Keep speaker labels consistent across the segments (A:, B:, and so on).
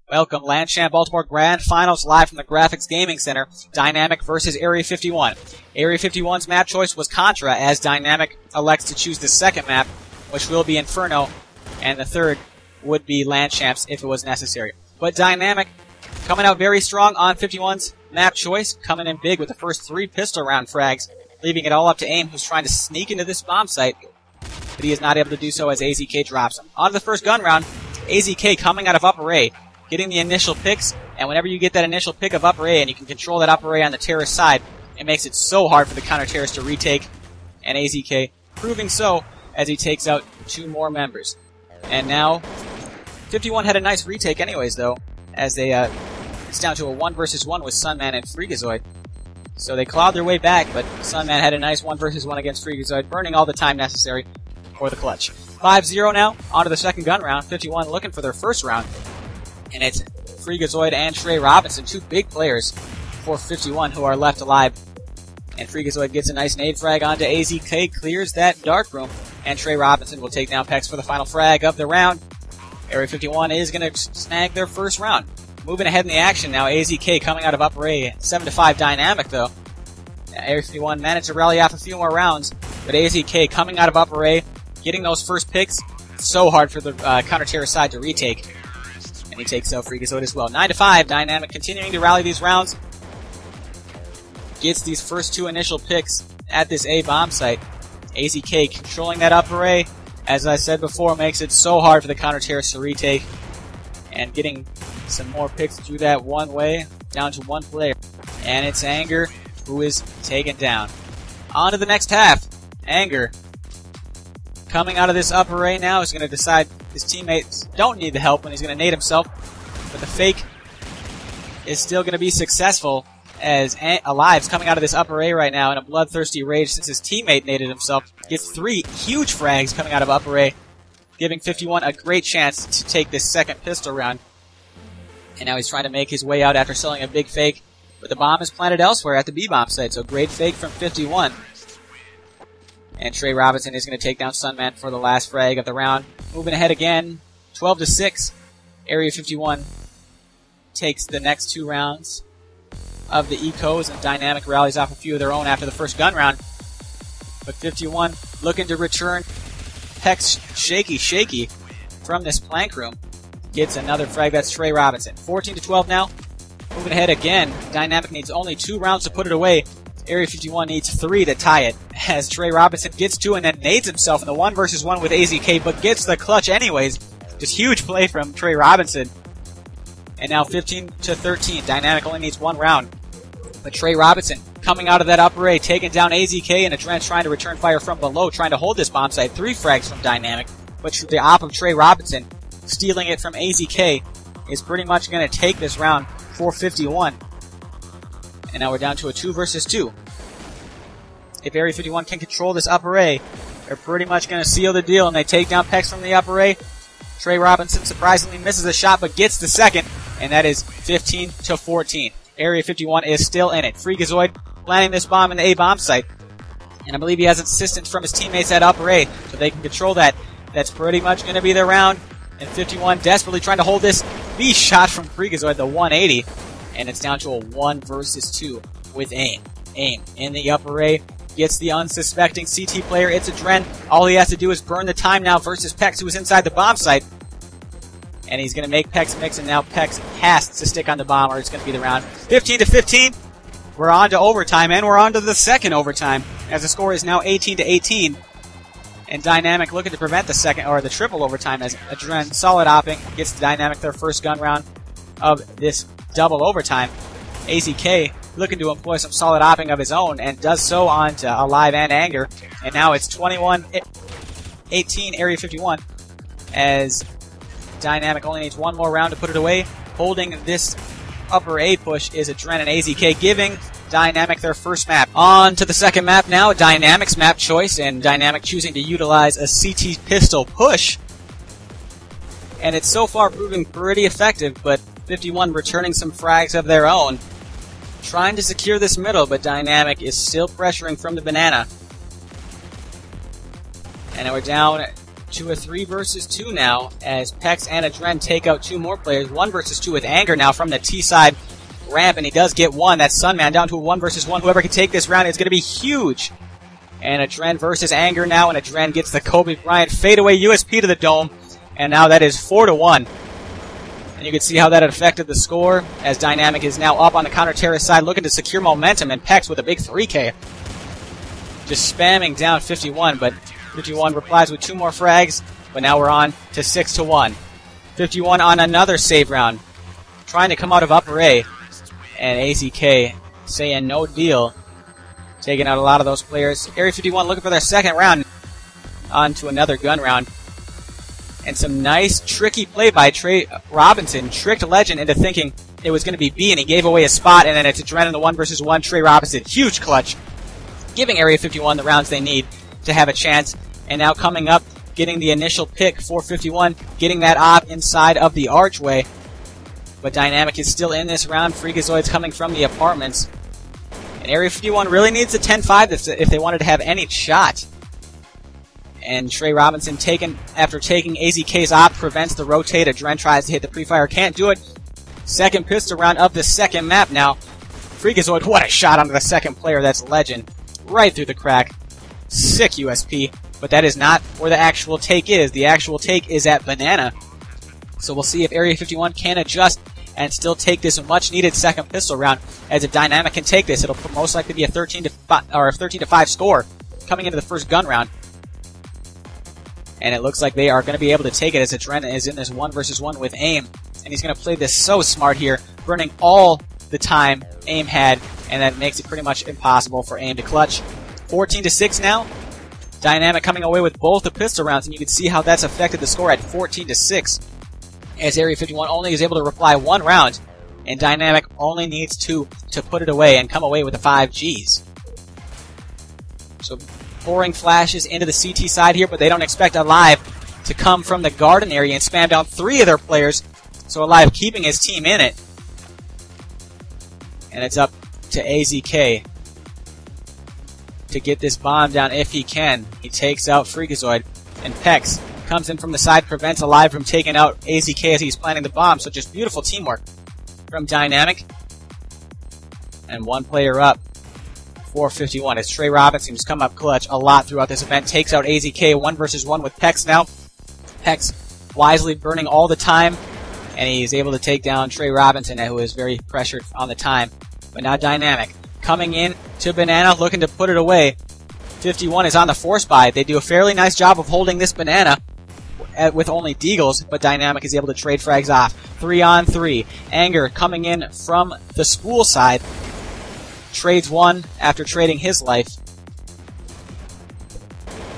A: Welcome, LANchamp Baltimore Grand Finals live from the Graphix Gaming Center. Dynamic versus Area51. Area51's map choice was Contra, as Dynamic elects to choose the second map, which will be Inferno, and the third would be LANchamp's if it was necessary. But Dynamic coming out very strong on 51's map choice, coming in big with the first 3 pistol round frags, leaving it all up to AIM, who's trying to sneak into this bomb site, but he is not able to do so as AZK drops him. On to the first gun round, AZK coming out of upper A, getting the initial picks, and whenever you get that initial pick of upper A and you can control that upper A on the terrorist side, it makes it so hard for the counter-terrorist to retake, and AZK proving so as he takes out 2 more members. And now, 51 had a nice retake anyways, though, as they, it's down to a 1 versus 1 with Sunman and Freakazoid. So they clawed their way back, but Sunman had a nice 1 versus 1 against Freakazoid, burning all the time necessary for the clutch. 5-0 now, onto the second gun round. 51 looking for their first round. And it's Freakazoid and Trey Robinson, 2 big players for 51 who are left alive. And Freakazoid gets a nice nade frag onto AZK, clears that dark room, and Trey Robinson will take down Pex for the final frag of the round. Area 51 is going to snag their first round. Moving ahead in the action now, AZK coming out of upper A, 7-5 Dynamic though. Area 51 managed to rally off a few more rounds, but AZK coming out of upper A, getting those first picks, so hard for the counter-terror side to retake. And he takes out Freakazoid as well. 9-5, Dynamic continuing to rally these rounds. Gets these first 2 initial picks at this A bomb site. AZK controlling that upper A, as I said before, makes it so hard for the counter-terrorists to retake. And getting some more picks through that one way, down to 1 player. And it's Anger who is taken down. On to the next half. Anger, coming out of this upper A now, is going to decide his teammates don't need the help when he's going to nade himself. But the fake is still going to be successful, as Alive's coming out of this upper A right now in a bloodthirsty rage since his teammate naded himself. Gets 3 huge frags coming out of upper A, giving 51 a great chance to take this second pistol round. And now he's trying to make his way out after selling a big fake, but the bomb is planted elsewhere at the B bomb site, so great fake from 51. And Trey Robinson is going to take down Sunman for the last frag of the round. Moving ahead again, 12-6. Area 51 takes the next 2 rounds of the Ecos, and Dynamic rallies off a few of their own after the first gun round. But 51 looking to return Pex shaky from this plank room. Gets another frag. That's Trey Robinson. 14-12 now. Moving ahead again. Dynamic needs only 2 rounds to put it away. Area 51 needs 3 to tie it, as Trey Robinson gets 2 and then nades himself in the 1 versus 1 with AZK, but gets the clutch anyways. Just huge play from Trey Robinson. And now 15-13. Dynamic only needs 1 round. But Trey Robinson coming out of that upper A, taking down AZK, and Adren's trying to return fire from below, trying to hold this bomb site. 3 frags from Dynamic, but the op of Trey Robinson, stealing it from AZK, is pretty much going to take this round for 51. And now we're down to a 2 versus 2. If Area 51 can control this upper A, they're pretty much going to seal the deal, and they take down Pex from the upper A. Trey Robinson surprisingly misses a shot, but gets the second, and that is 15-14. Area 51 is still in it. Freakazoid planting this bomb in the A bomb site. And I believe he has assistance from his teammates at upper A, so they can control that. That's pretty much going to be their round. And 51 desperately trying to hold this B shot from Freakazoid, the 180. And it's down to a 1 versus 2 with AIM. AIM in the upper A gets the unsuspecting CT player. It's Adren. All he has to do is burn the time now versus Pex, who is inside the bomb site. And he's going to make Pex mix, and now Pex has to stick on the bomb, or it's going to be the round. 15-15. We're on to overtime, and we're on to the second overtime, as the score is now 18-18. And Dynamic looking to prevent the second, or the triple overtime, as Adren solid opping gets the Dynamic their first gun round of this double overtime. AZK looking to employ some solid opping of his own, and does so onto Alive and Anger. And now it's 21-18 Area 51, as Dynamic only needs 1 more round to put it away. Holding this upper A push is Adren and AZK, giving Dynamic their first map. On to the second map now, Dynamic's map choice, and Dynamic choosing to utilize a CT pistol push. And it's so far proving pretty effective, but 51 returning some frags of their own. Trying to secure this middle, but Dynamic is still pressuring from the banana. And we're down to a 3 versus 2 now, as Pex and Adren take out 2 more players. 1 versus 2 with Anger now from the T-side ramp, and he does get 1. That's Sunman down to a 1 versus 1. Whoever can take this round is going to be huge. And Adren versus Anger now, and Adren gets the Kobe Bryant fadeaway USP to the dome, and now that is 4-1. And you can see how that affected the score, as Dynamic is now up on the counter-terrorist side looking to secure momentum, and Pex with a big 3K. Just spamming down 51, but 51 replies with 2 more frags, but now we're on to 6-1. 51 on another save round, trying to come out of upper A, and AZK saying no deal, taking out a lot of those players. Area 51 looking for their second round, on to another gun round. And some nice, tricky play by Trey Robinson. Tricked Legend into thinking it was going to be B, and he gave away a spot, and then it's Adren in the 1 versus 1. Trey Robinson, huge clutch, giving Area 51 the rounds they need to have a chance. And now coming up, getting the initial pick for 51, getting that op inside of the archway. But Dynamic is still in this round. Freakazoid's coming from the apartments. And Area 51 really needs a 10-5 if they wanted to have any shot. And Trey Robinson, after taking AZK's op, prevents the rotate. Adren tries to hit the pre-fire, can't do it. Second pistol round of the second map now. Freakazoid, what a shot onto the second player. That's Legend. Right through the crack. Sick USP. But that is not where the actual take is. The actual take is at Banana. So we'll see if Area 51 can adjust and still take this much-needed second pistol round. As if Dynamic can take this, it'll most likely be a 13-5 score coming into the first gun round. And it looks like they are going to be able to take it, as Adren is in this 1 versus 1 with AIM. And he's going to play this so smart here, burning all the time AIM had, and that makes it pretty much impossible for AIM to clutch. 14-6 now. Dynamic coming away with both the pistol rounds, and you can see how that's affected the score at 14-6. As Area 51 only is able to reply 1 round, and Dynamic only needs 2 to put it away and come away with the 5 Gs. So pouring flashes into the CT side here, but they don't expect Alive to come from the garden area and spam down 3 of their players. So Alive keeping his team in it. And it's up to AZK to get this bomb down if he can. He takes out Freakazoid, and Pex comes in from the side, prevents Alive from taking out AZK as he's planting the bomb. So just beautiful teamwork from Dynamic. And 1 player up. 451 as Trey Robinson, who's come up clutch a lot throughout this event, takes out AZK 1 versus 1 with Pex now. Pex wisely burning all the time, and he's able to take down Trey Robinson, who is very pressured on the time. But now Dynamic coming in to Banana, looking to put it away. 51 is on the force buy. They do a fairly nice job of holding this Banana with only Deagles, but Dynamic is able to trade frags off. 3-on-3. Anger coming in from the spool side. Trades 1 after trading his life.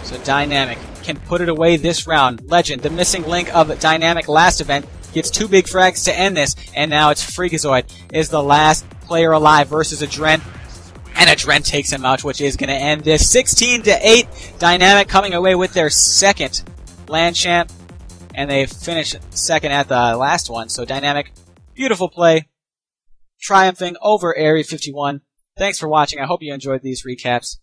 A: So Dynamic can put it away this round. Legend, the missing link of Dynamic last event, gets 2 big frags to end this, and now it's Freakazoid is the last player alive versus Adren. And Adren takes him out, which is going to end this 16-8. Dynamic coming away with their second LANchamp, and they finish second at the last one. So Dynamic, beautiful play, triumphing over Area 51. Thanks for watching. I hope you enjoyed these recaps.